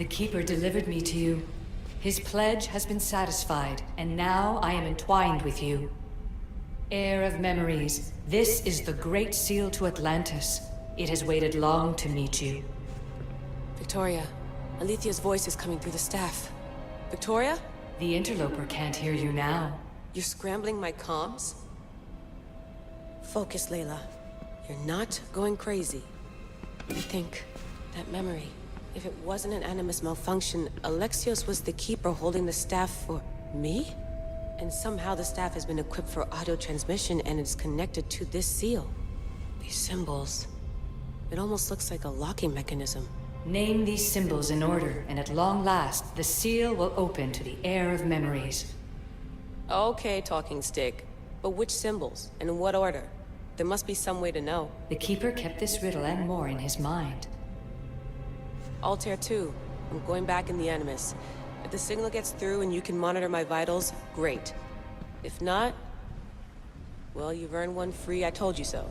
The Keeper delivered me to you. His pledge has been satisfied, and now I am entwined with you. Heir of memories, this is the Great Seal to Atlantis. It has waited long to meet you. Victoria, Alethea's voice is coming through the staff. Victoria? The interloper can't hear you now. You're scrambling my comms? Focus, Layla. You're not going crazy. I think that memory, if it wasn't an Animus malfunction, Alexios was the Keeper holding the staff for me? And somehow the staff has been equipped for audio transmission and it's connected to this seal. These symbols, it almost looks like a locking mechanism. Name these symbols in order, and at long last, the seal will open to the Heir of memories. Okay, talking stick. But which symbols, and in what order? There must be some way to know. The Keeper kept this riddle and more in his mind. Altair 2. I'm going back in the Animus. If the signal gets through and you can monitor my vitals, great. If not, well, you've earned one free I told you so.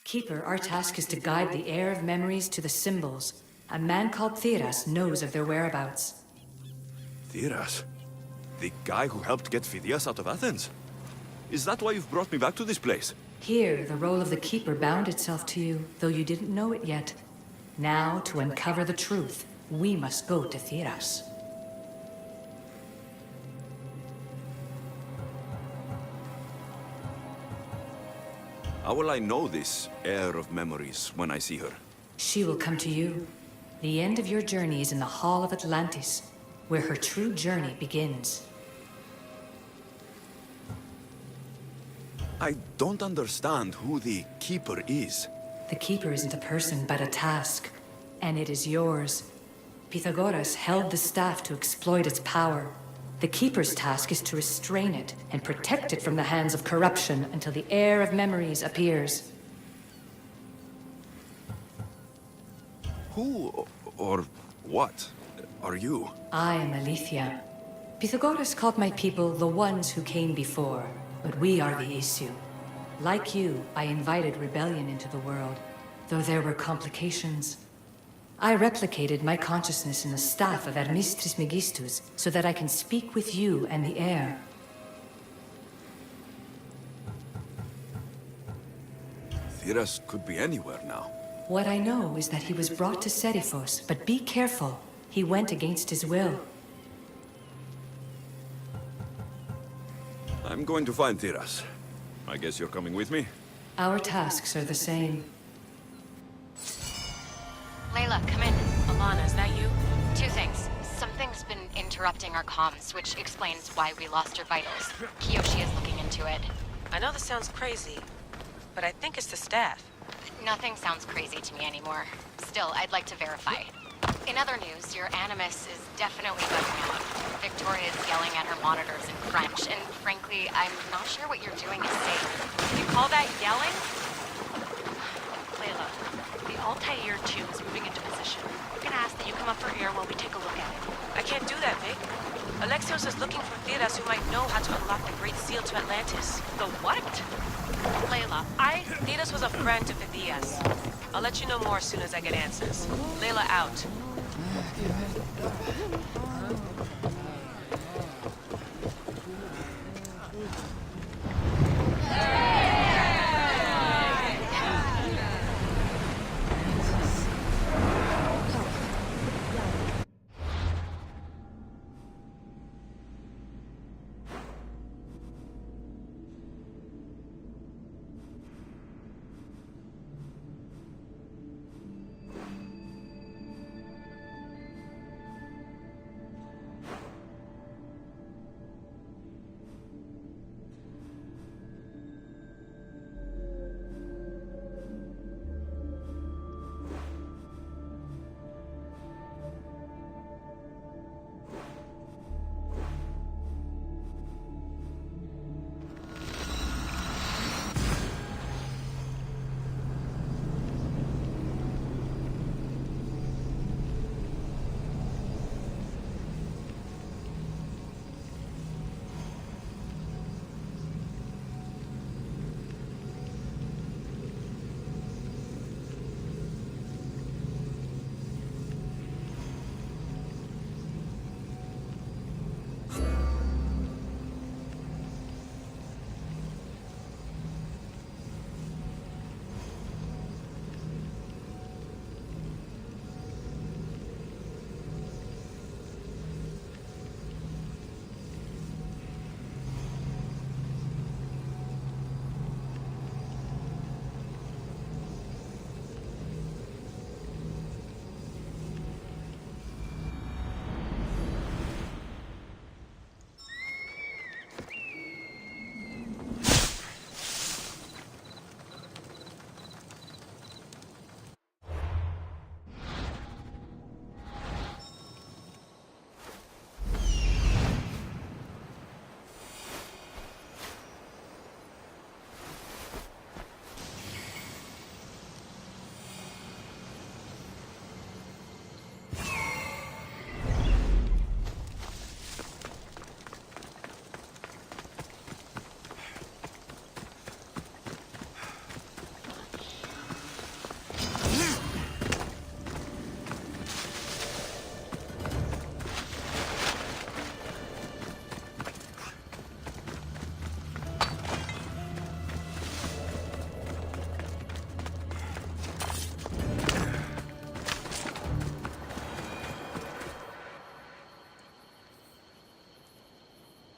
Keeper, our task is to guide the Heir of memories to the symbols. A man called Theras knows of their whereabouts. Theras? The guy who helped get Phidias out of Athens? Is that why you've brought me back to this place? Here, the role of the Keeper bound itself to you, though you didn't know it yet. Now, to uncover the truth, we must go to Theras. How will I know this heir of memories when I see her? She will come to you. The end of your journey is in the Hall of Atlantis, where her true journey begins. I don't understand who the Keeper is. The Keeper isn't a person, but a task. And it is yours. Pythagoras held the staff to exploit its power. The Keeper's task is to restrain it and protect it from the hands of corruption until the Heir of memories appears. Who or what are you? I am Aletheia. Pythagoras called my people the ones who came before, but we are the issue. Like you, I invited rebellion into the world, though there were complications. I replicated my consciousness in the staff of Hermes Trismegistus so that I can speak with you and the heir. Theras could be anywhere now. What I know is that he was brought to Seriphos, but be careful. He went against his will. I'm going to find Theras. I guess you're coming with me? Our tasks are the same. Layla, come in. Alana, is that you? Two things. Something's been interrupting our comms, which explains why we lost our vitals. Kiyoshi is looking into it. I know this sounds crazy, but I think it's the staff. Nothing sounds crazy to me anymore. Still, I'd like to verify. In other news, your Animus is definitely bugging out. Victoria is yelling at her monitors in French, and frankly, I'm not sure what you're doing is safe. You call that yelling? Altair 2 is moving into position. We're gonna ask that you come up for air while we take a look at it. I can't do that, Vic. Alexios is looking for Theras who might know how to unlock the Great Seal to Atlantis. The what? Layla, Theras was a friend to Phidias. I'll let you know more as soon as I get answers. Layla out.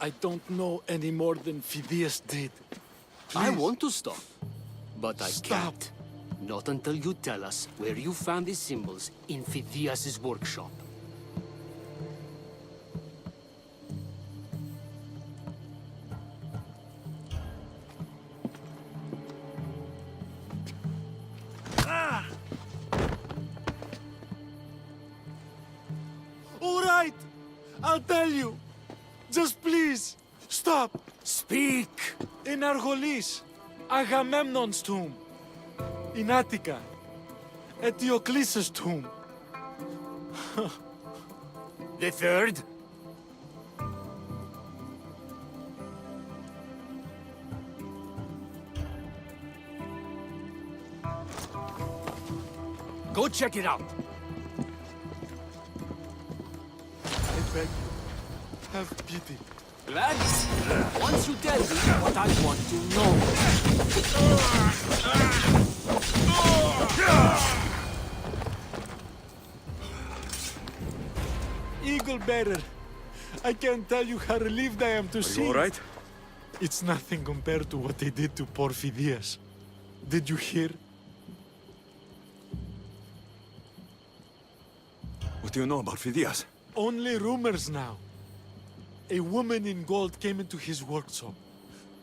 I don't know any more than Phidias did. I Please. want to stop, but I Stop. can't. Not until you tell us where you found these symbols in Phidias' workshop. All right, I'll tell you. Just please, stop. Speak! In Argolis, Agamemnon's tomb. In Attica, Eteocles' tomb. The third? Go check it out. I beg you, have pity. Lads, once you tell me what I want to know. Eagle bearer, I can't tell you how relieved I am to Are see. you all right? It's nothing compared to what they did to poor Phidias. Did you hear? What do you know about Phidias? Only rumors now. A woman in gold came into his workshop,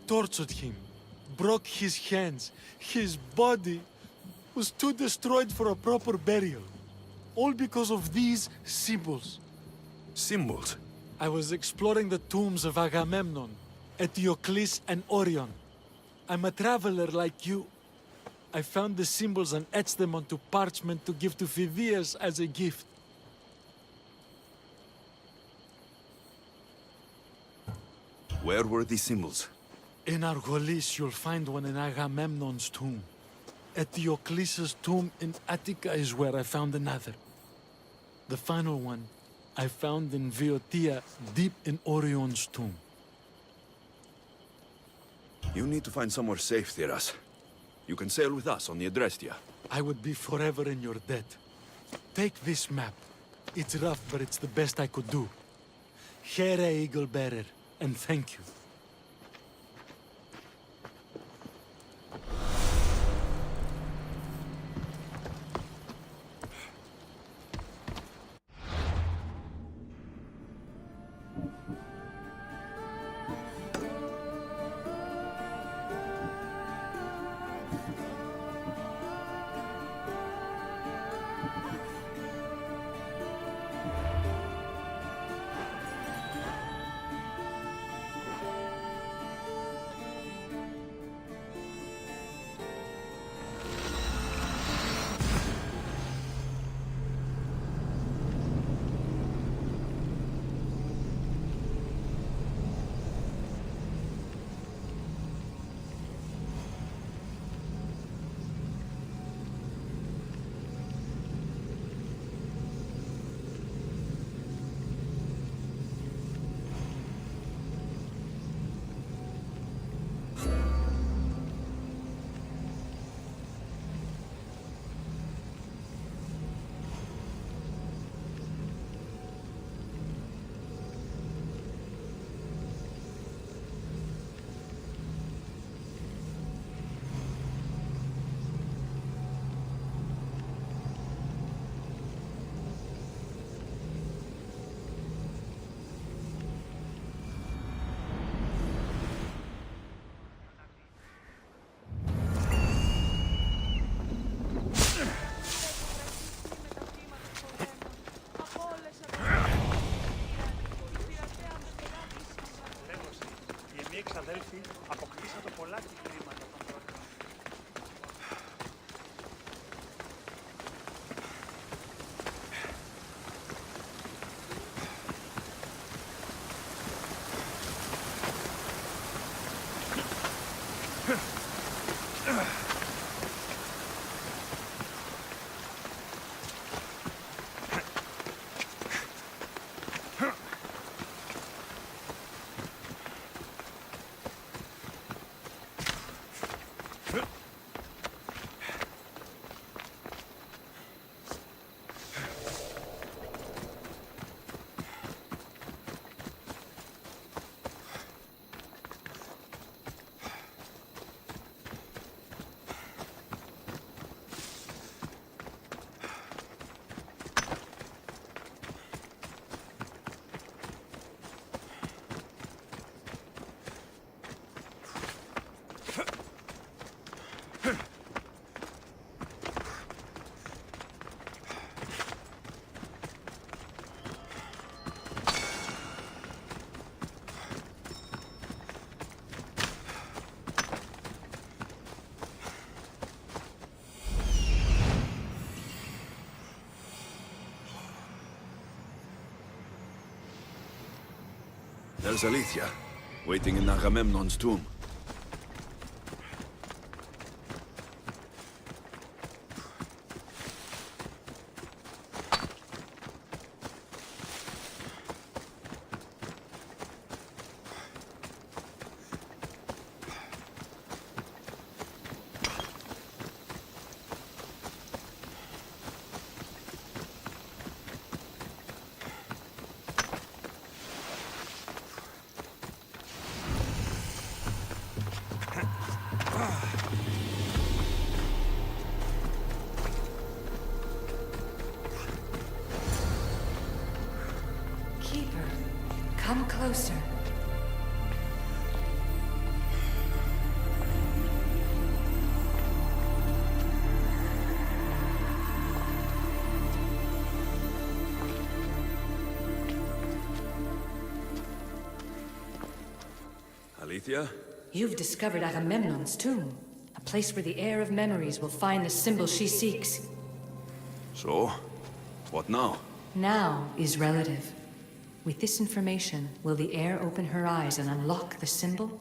tortured him, broke his hands. His body was too destroyed for a proper burial. All because of these symbols. Symbols? I was exploring the tombs of Agamemnon, Eteocles, and Orion. I'm a traveler like you. I found the symbols and etched them onto parchment to give to Phidias as a gift. Where were these symbols? In Argolis, you'll find one in Agamemnon's tomb. At Diocles's tomb in Attica is where I found another. The final one I found in Viotia, deep in Orion's tomb. You need to find somewhere safe, Theras. You can sail with us on the Adrestia. I would be forever in your debt. Take this map. It's rough, but it's the best I could do. Here, Eagle Bearer, and thank you. εξαδέλφοι αποκτήσατε πολλά κυπρήματα των πρώτων. There's Alethea, waiting in Agamemnon's tomb. Keeper, come closer. Alethea? You've discovered Agamemnon's tomb. A place where the heir of memories will find the symbol she seeks. So, what now? Now is relative. With this information, will the heir open her eyes and unlock the symbol?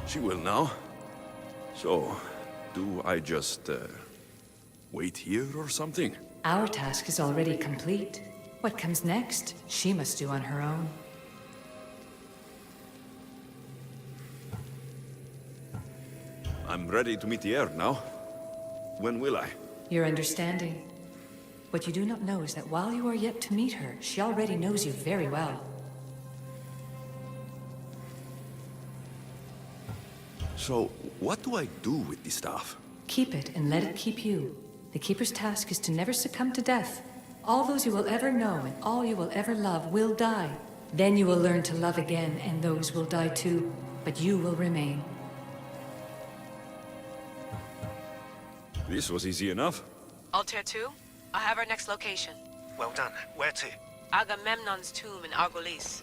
She will now. So, do I just, wait here or something? Our task is already complete. What comes next, she must do on her own. I'm ready to meet the heir now. When will I? Your understanding. What you do not know is that while you are yet to meet her, she already knows you very well. So, what do I do with the staff? Keep it and let it keep you. The Keeper's task is to never succumb to death. All those you will ever know and all you will ever love will die. Then you will learn to love again, and those will die too. But you will remain. This was easy enough. Altair 2, I have our next location. Well done. Where to? Agamemnon's tomb in Argolis.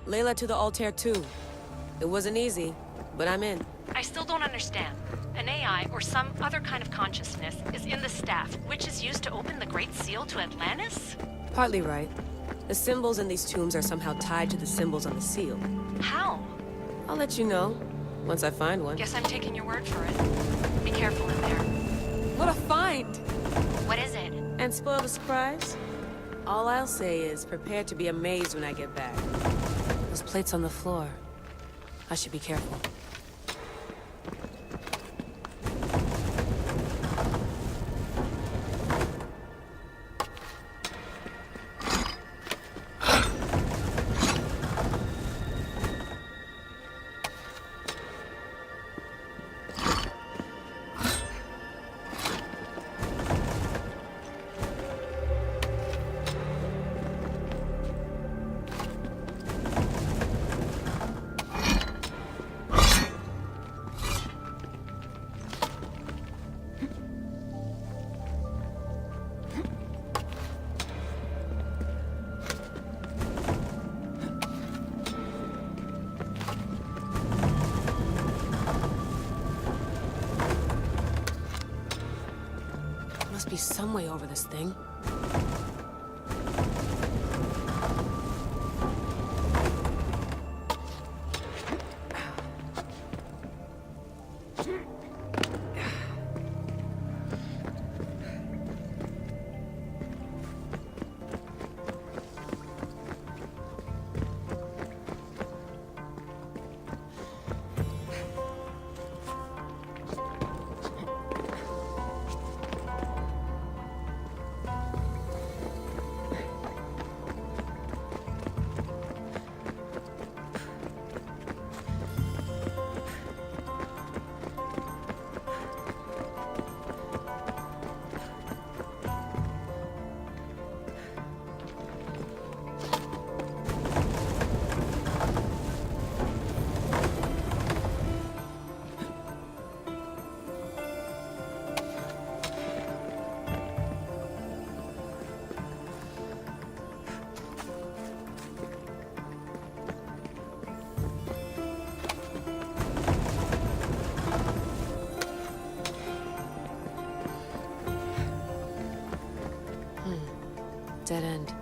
Layla to the Altair 2. It wasn't easy, but I'm in. I still don't understand. An AI or some other kind of consciousness is in the staff, which is used to open the Great Seal to Atlantis? Partly right. The symbols in these tombs are somehow tied to the symbols on the seal. How? I'll let you know, once I find one. Guess I'm taking your word for it. Be careful in there. What a find! What is it? And spoil the surprise? All I'll say is, prepare to be amazed when I get back. Those plates on the floor. I should be careful. Must be some way over this thing. Dead end.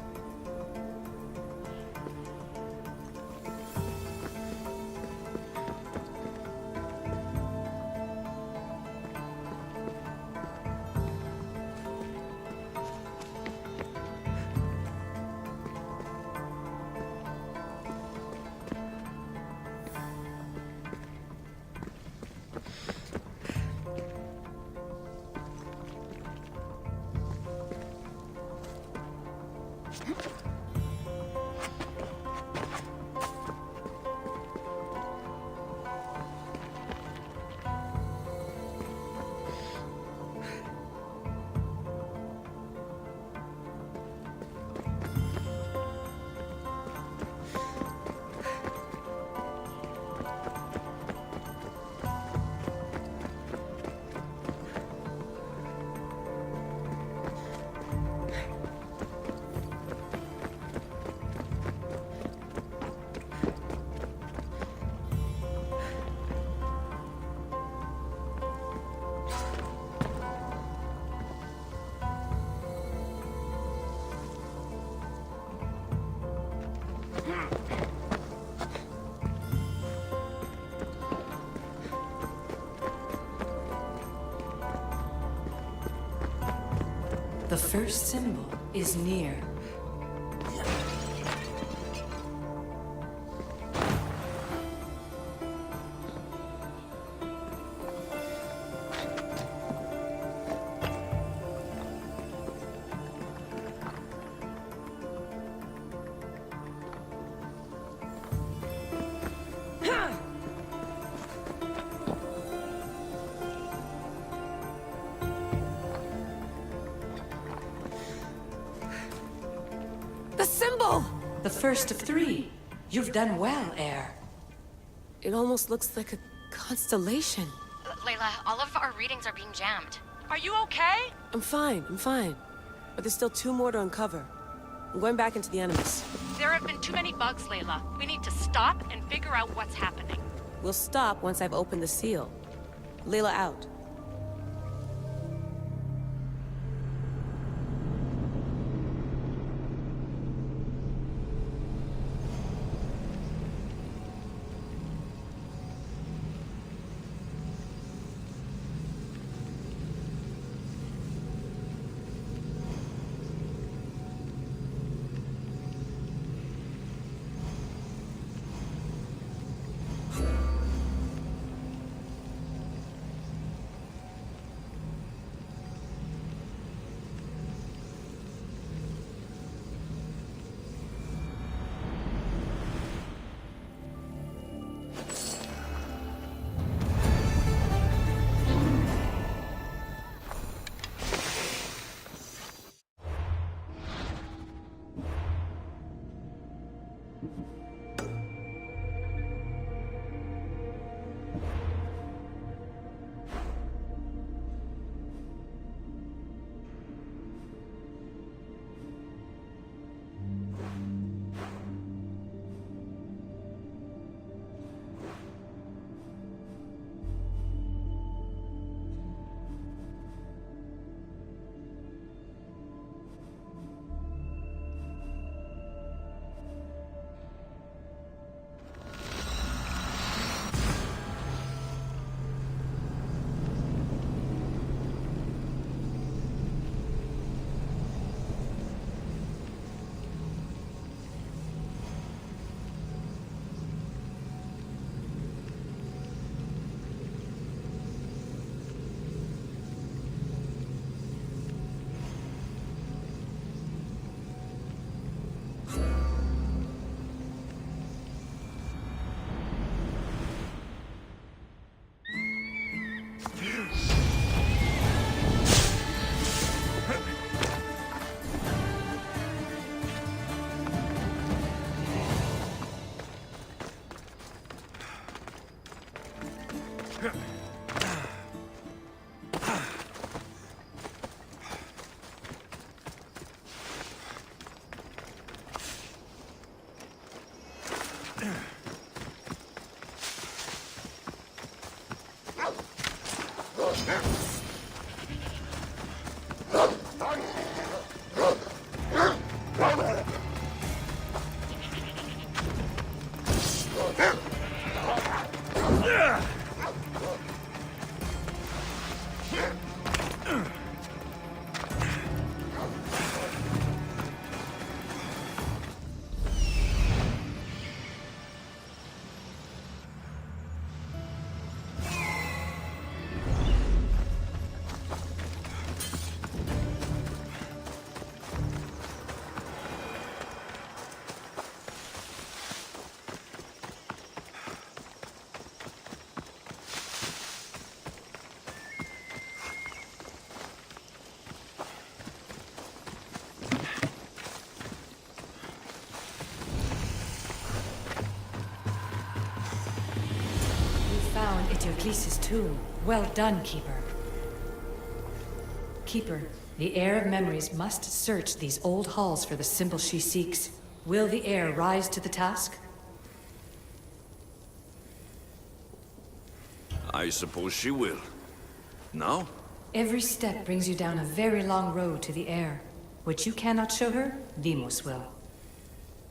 The first symbol is near. The symbol! The first of three. You've done well, heir. It almost looks like a constellation. Layla, all of our readings are being jammed. Are you okay? I'm fine. But there's still 2 more to uncover. I'm going back into the Animus. There have been too many bugs, Layla. We need to stop and figure out what's happening. We'll stop once I've opened the seal. Layla out. Alexios' tomb. Well done, Keeper. Keeper, the heir of memories must search these old halls for the symbol she seeks. Will the heir rise to the task? I suppose she will. Now? Every step brings you down a very long road to the heir. What you cannot show her, Deimos will.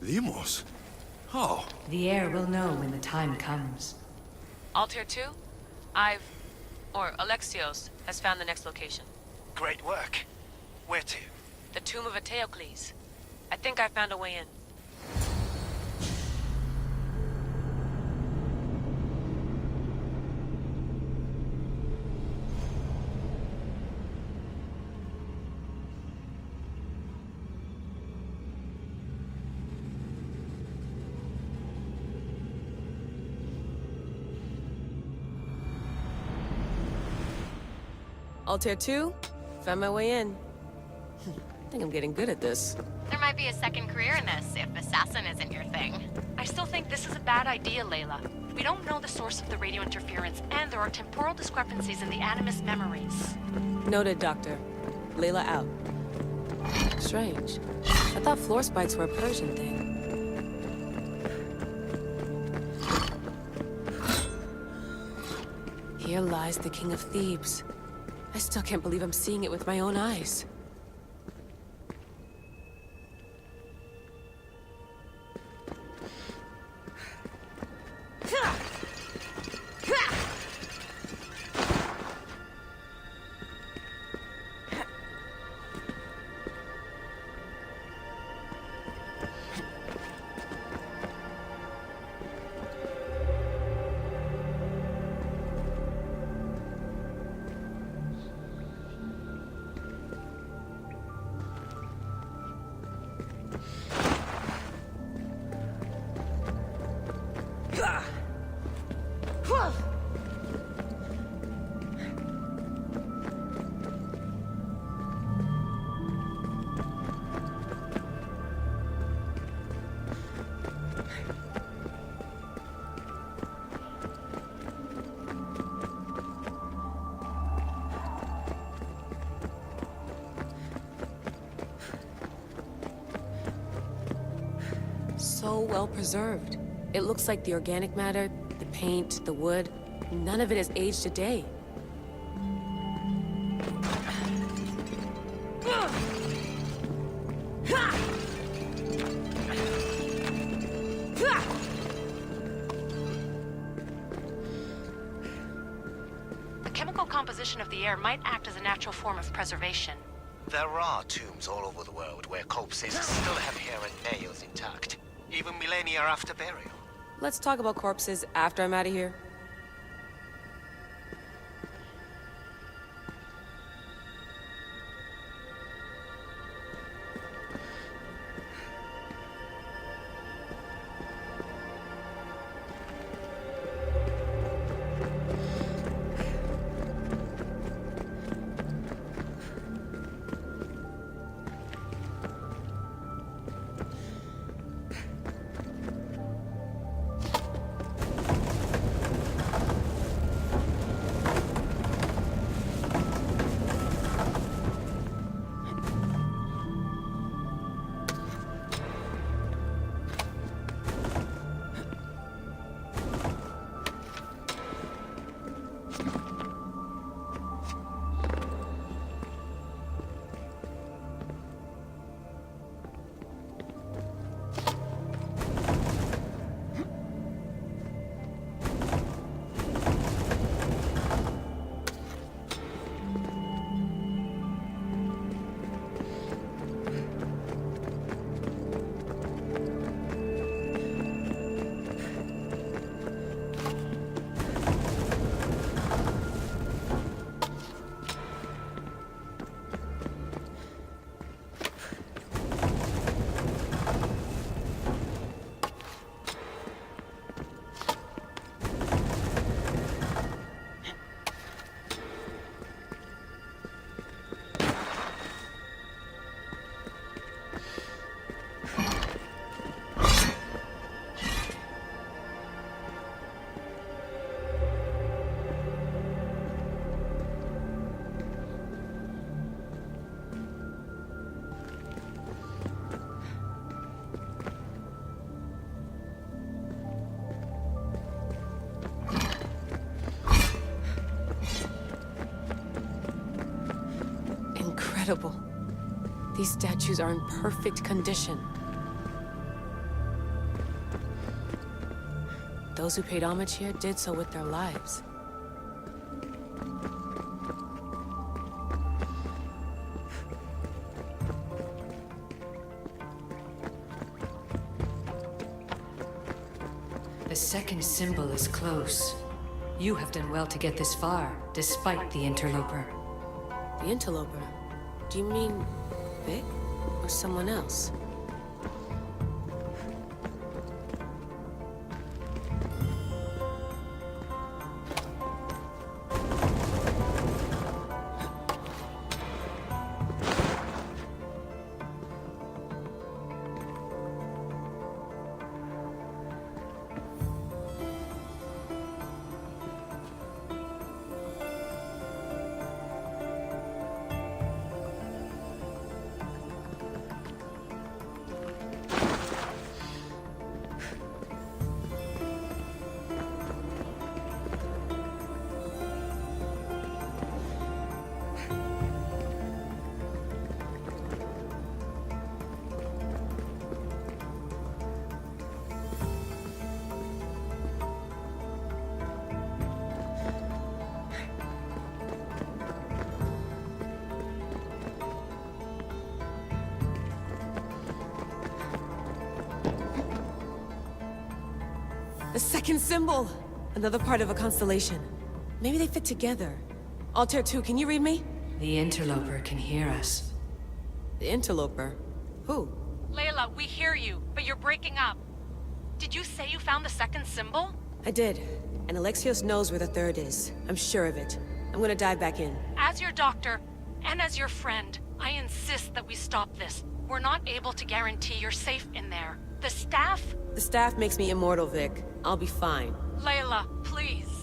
Deimos? How? The heir will know when the time comes. Altair 2? Alexios has found the next location. Great work. Where to? The tomb of Eteocles. I think I found a way in. Altair 2, found my way in. I think I'm getting good at this. There might be a second career in this if assassin isn't your thing. I still think this is a bad idea, Layla. We don't know the source of the radio interference, and there are temporal discrepancies in the Animus memories. Noted, Doctor. Layla out. Strange. I thought floor spikes were a Persian thing. Here lies the King of Thebes. I still can't believe I'm seeing it with my own eyes. So well preserved. It looks like the organic matter, the paint, the wood, none of it has aged a day. The chemical composition of the air might act as a natural form of preservation. There are tombs all over the world where corpses still have hair and nails intact, even millennia after burial. Let's talk about corpses after I'm out of here. Incredible. These statues are in perfect condition. Those who paid homage here did so with their lives. second symbol is close. You have done well to get this far, despite the interloper. The interloper? Do you mean Vic? Or someone else? The second symbol! Another part of a constellation. Maybe they fit together. Altair 2, can you read me? The interloper can hear us. The interloper? Who? Layla, we hear you, but you're breaking up. Did you say you found the second symbol? I did. And Alexios knows where the third is. I'm sure of it. I'm gonna dive back in. As your doctor, and as your friend, I insist that we stop this. We're not able to guarantee you're safe in there. The staff? The staff makes me immortal, Vic. I'll be fine. Layla, please.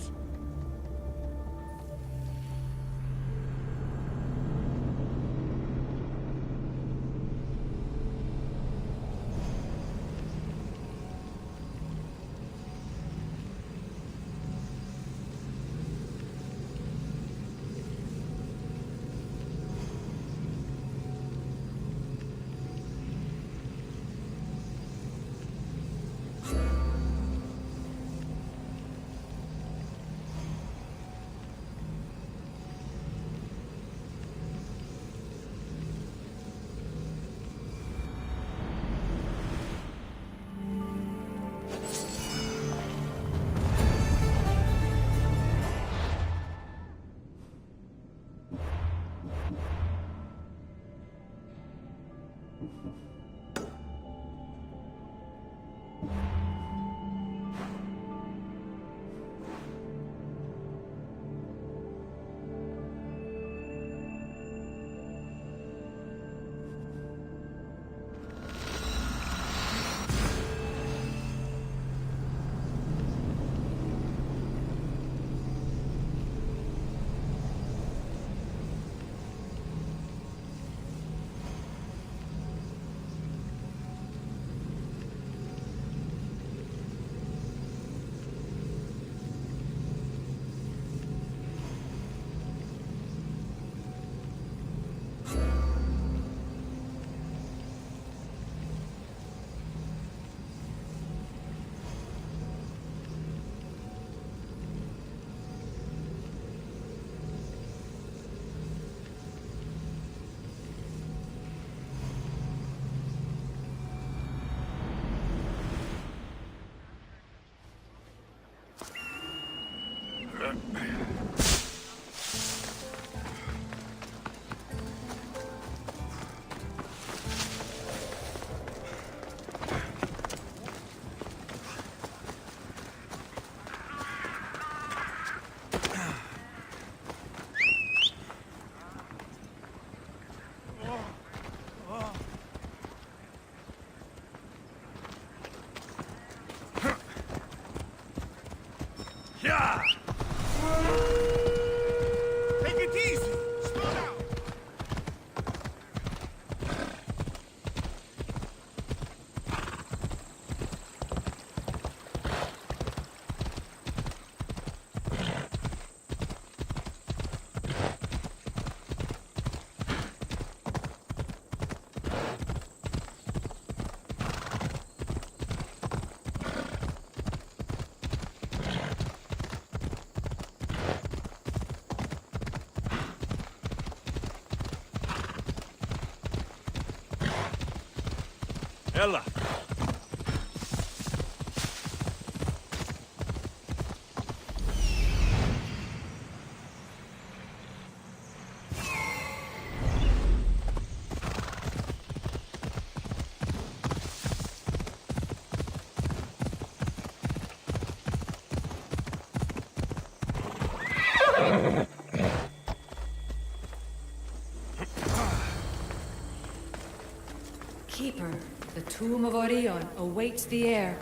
Ella! tomb of Orion awaits the heir.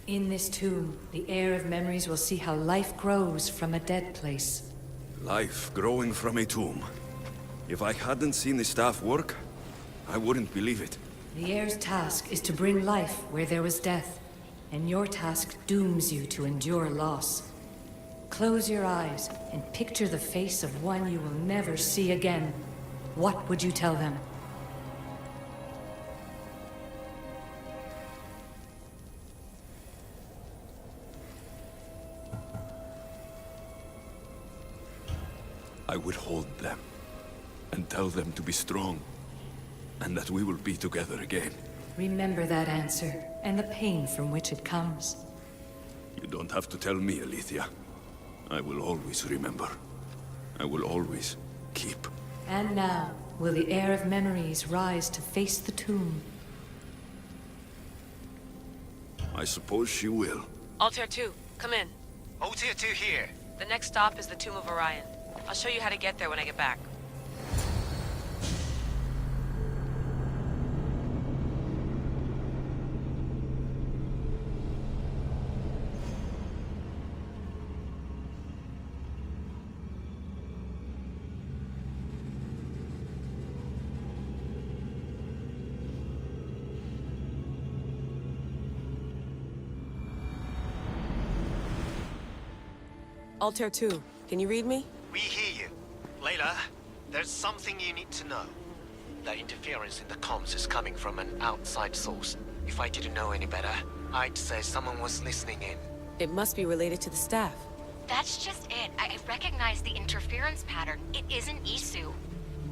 In this tomb, the heir of memories will see how life grows from a dead place. Life growing from a tomb. If I hadn't seen the staff work, I wouldn't believe it. The heir's task is to bring life where there was death, and your task dooms you to endure loss. Close your eyes and picture the face of one you will never see again. What would you tell them? I would hold them and tell them to be strong, and that we will be together again. Remember that answer, and the pain from which it comes. You don't have to tell me, Alethea. I will always remember. I will always keep. And now, will the heir of memories rise to face the tomb? I suppose she will. Altair 2, come in. Oh, tier 2 here. The next stop is the Tomb of Orion. I'll show you how to get there when I get back. Altair 2, can you read me? We hear you. Layla, there's something you need to know. The interference in the comms is coming from an outside source. If I didn't know any better, I'd say someone was listening in. It must be related to the staff. That's just it. I recognize the interference pattern. It isn't Isu.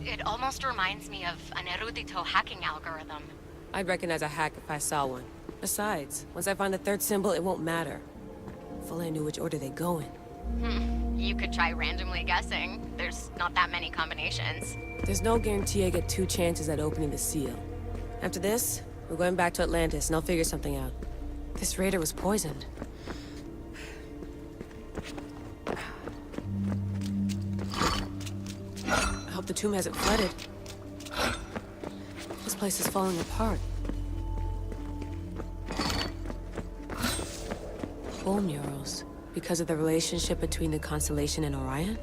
It almost reminds me of an erudito hacking algorithm. I'd recognize a hack if I saw one. Besides, once I find the third symbol, it won't matter. If only I knew which order they go in. You could try randomly guessing. There's not that many combinations. There's no guarantee I get 2 chances at opening the seal. After this, we're going back to Atlantis and I'll figure something out. This raider was poisoned. I hope the tomb hasn't flooded. This place is falling apart. Bone murals. Because of the relationship between the constellation and Orion?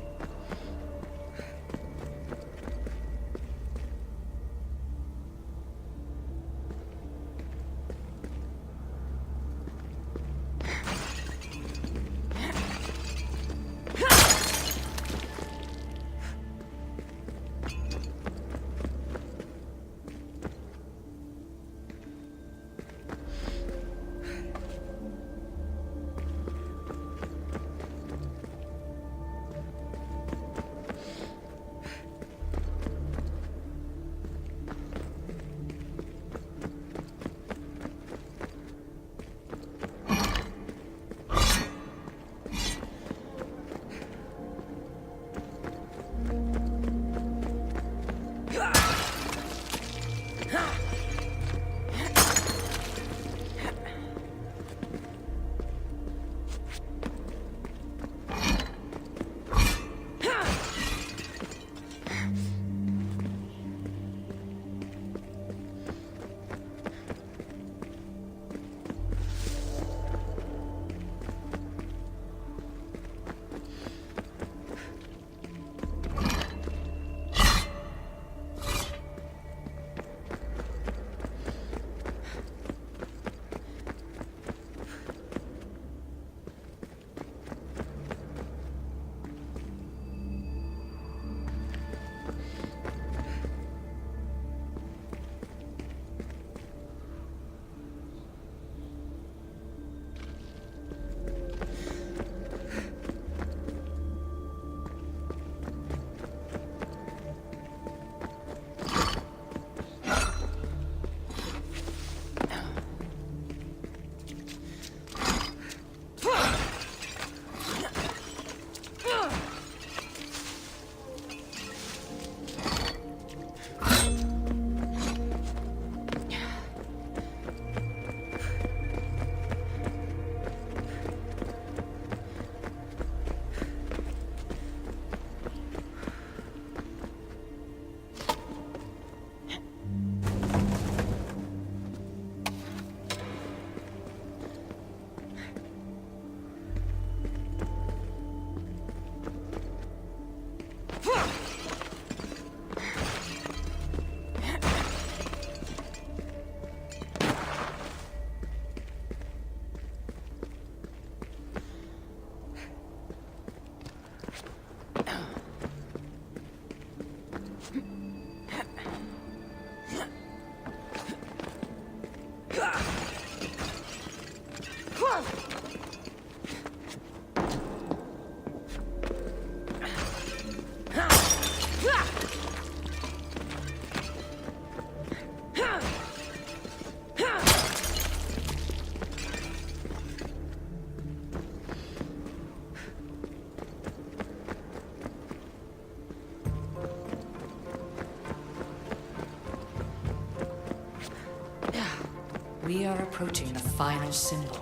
We are approaching the final symbol.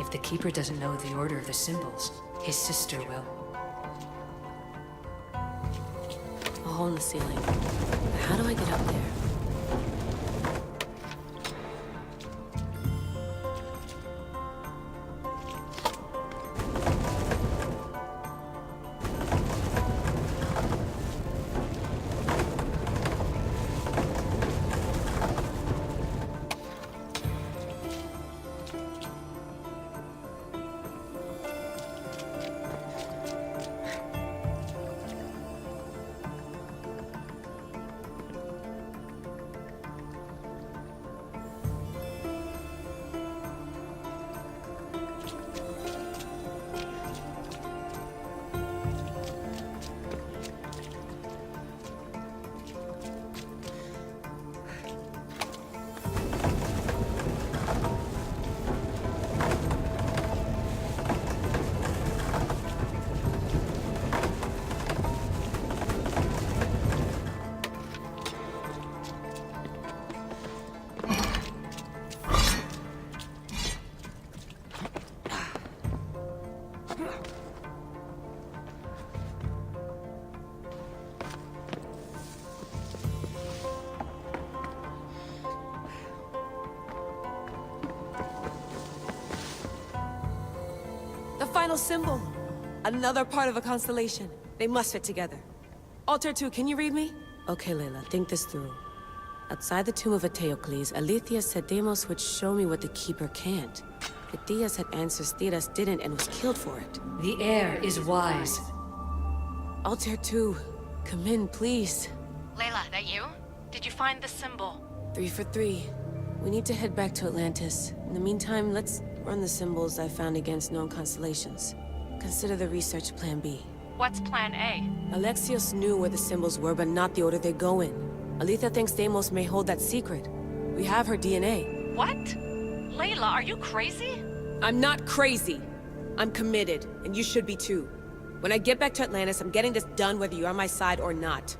If the Keeper doesn't know the order of the symbols, his sister will. A hole in the ceiling. How do I get up there? The final symbol! Another part of a constellation. They must fit together. Alter 2, can you read me? Okay, Layla, think this through. Outside the tomb of Eteocles, Alexios said Deimos would show me what the Keeper can't. Phidias had answers Theras didn't and was killed for it. The air is wise. Alter 2, come in, please. Layla, that you? Did you find the symbol? 3 for 3. We need to head back to Atlantis. In the meantime, let's run the symbols I found against known constellations. Consider the research plan B. What's plan A? Alexios knew where the symbols were, but not the order they go in. Aletha thinks Deimos may hold that secret. We have her DNA. What? Layla, are you crazy? I'm not crazy. I'm committed, and you should be too. When I get back to Atlantis, I'm getting this done whether you're on my side or not.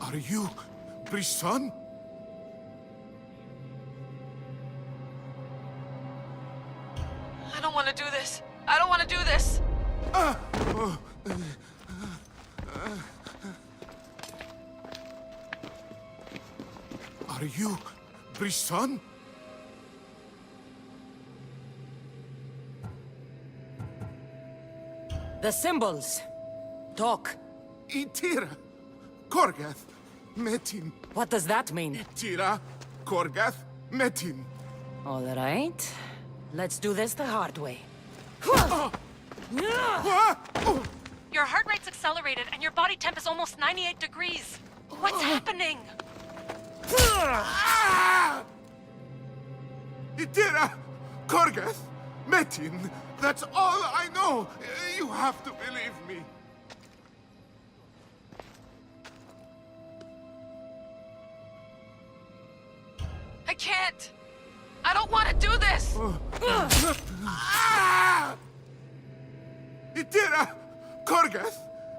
Are you Brisson? I don't want to do this. I don't want to do this. Are you Brisson? The symbols. Talk. Itira, Korgath, Metin. What does that mean? Itira, Korgath, Metin. All right. Let's do this the hard way. Your heart rate's accelerated and your body temp is almost 98 degrees. What's happening? Itira, Korgath, Metin. That's all I know. You have to believe me. I can't. I don't want to do this. Itira, Korgath,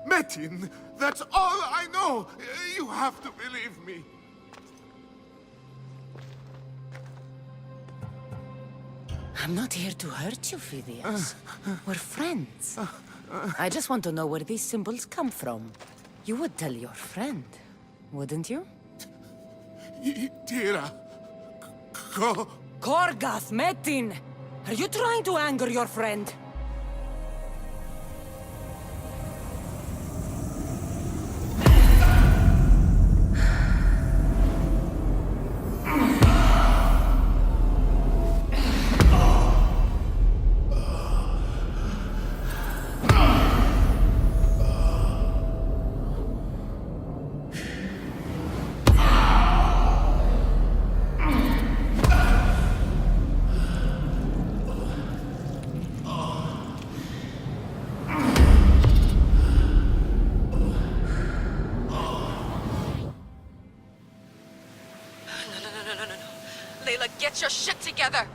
Metin. That's all I know. You have to believe me. I'm not here to hurt you, Phidias. We're friends. I just want to know where these symbols come from. You would tell your friend, wouldn't you? Itira, Korgath, Metin! Are you trying to anger your friend? Layla, get your shit together!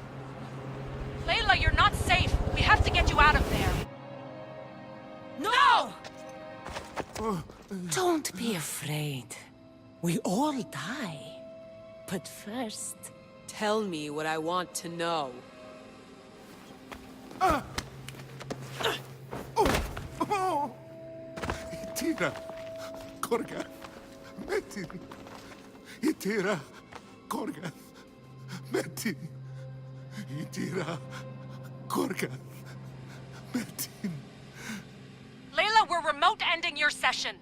Layla, you're not safe. We have to get you out of there. No! Don't be afraid. We all die. But first... Tell me what I want to know. Itira, Korgath, Metin. Itira, Korgath, Metin. Itira, Korgath, Metin. Layla, we're remote ending your session.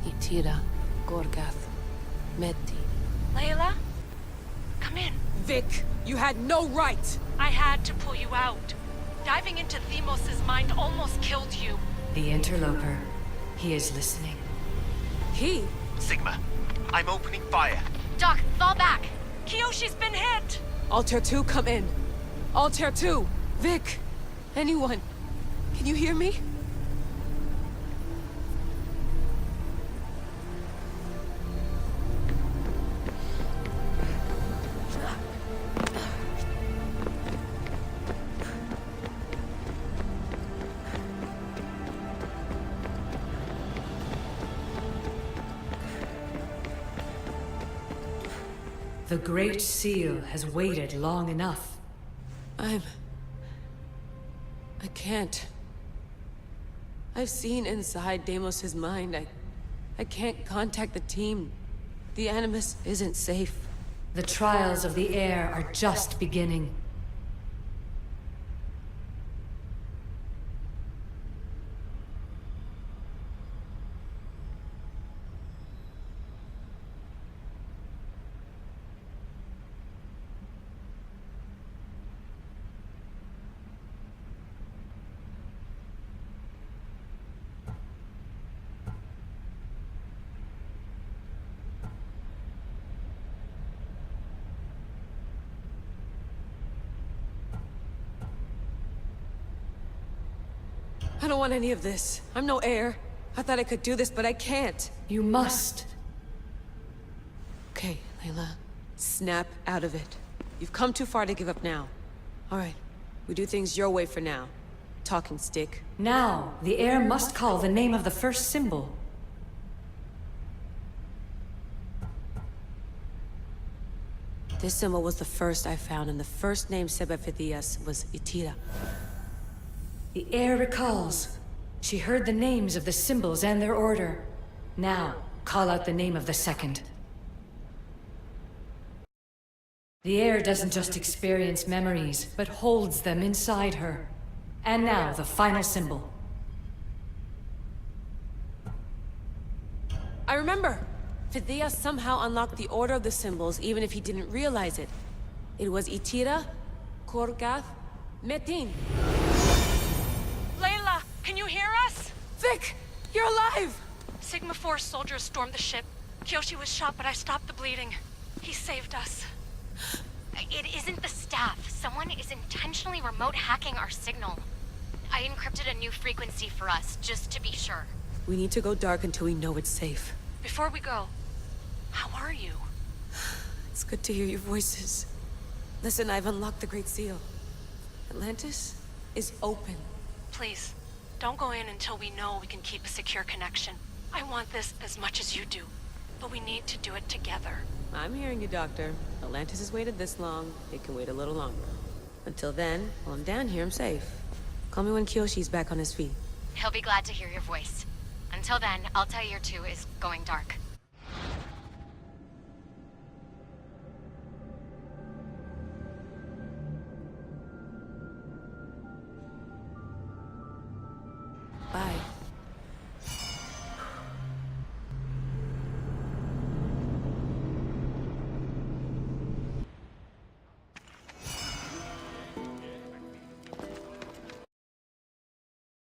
Itira, Korgath, Metin. Layla? Come in. Vic, you had no right! I had to pull you out. Diving into Themos' mind almost killed you. The interloper. He is listening. He? Sigma, I'm opening fire. Doc, fall back. Kiyoshi's been hit! Altair 2, come in. Altair 2! Vic! Anyone? Can you hear me? The Great Seal has waited long enough. I can't. I've seen inside Deimos' mind. I can't contact the team. The Animus isn't safe. The trials of the air are just beginning. I don't want any of this. I'm no heir. I thought I could do this, but I can't. You must. Okay, Layla. Snap out of it. You've come too far to give up now. All right. We do things your way for now. Talking stick. Now, the heir must call the name of the first symbol. This symbol was the first I found, and the first name said by Phidias was Itira. The heir recalls. She heard the names of the symbols and their order. Now, call out the name of the second. The heir doesn't just experience memories, but holds them inside her. And now, the final symbol. I remember! Phidias somehow unlocked the order of the symbols, even if he didn't realize it. It was Itira, Korgath, Metin. Layla, can you hear us? Vic! You're alive! Sigma 4 soldiers stormed the ship. Kiyoshi was shot, but I stopped the bleeding. He saved us. It isn't the staff. Someone is intentionally remote hacking our signal. I encrypted a new frequency for us, just to be sure. We need to go dark until we know it's safe. Before we go, how are you? It's good to hear your voices. Listen, I've unlocked the Great Seal. Atlantis is open. Please, don't go in until we know we can keep a secure connection. I want this as much as you do, but we need to do it together. I'm hearing you, Doctor. Atlantis has waited this long. It can wait a little longer. Until then, while I'm down here, I'm safe. Call me when Kyoshi's back on his feet. He'll be glad to hear your voice. Until then, Altair 2 is going dark.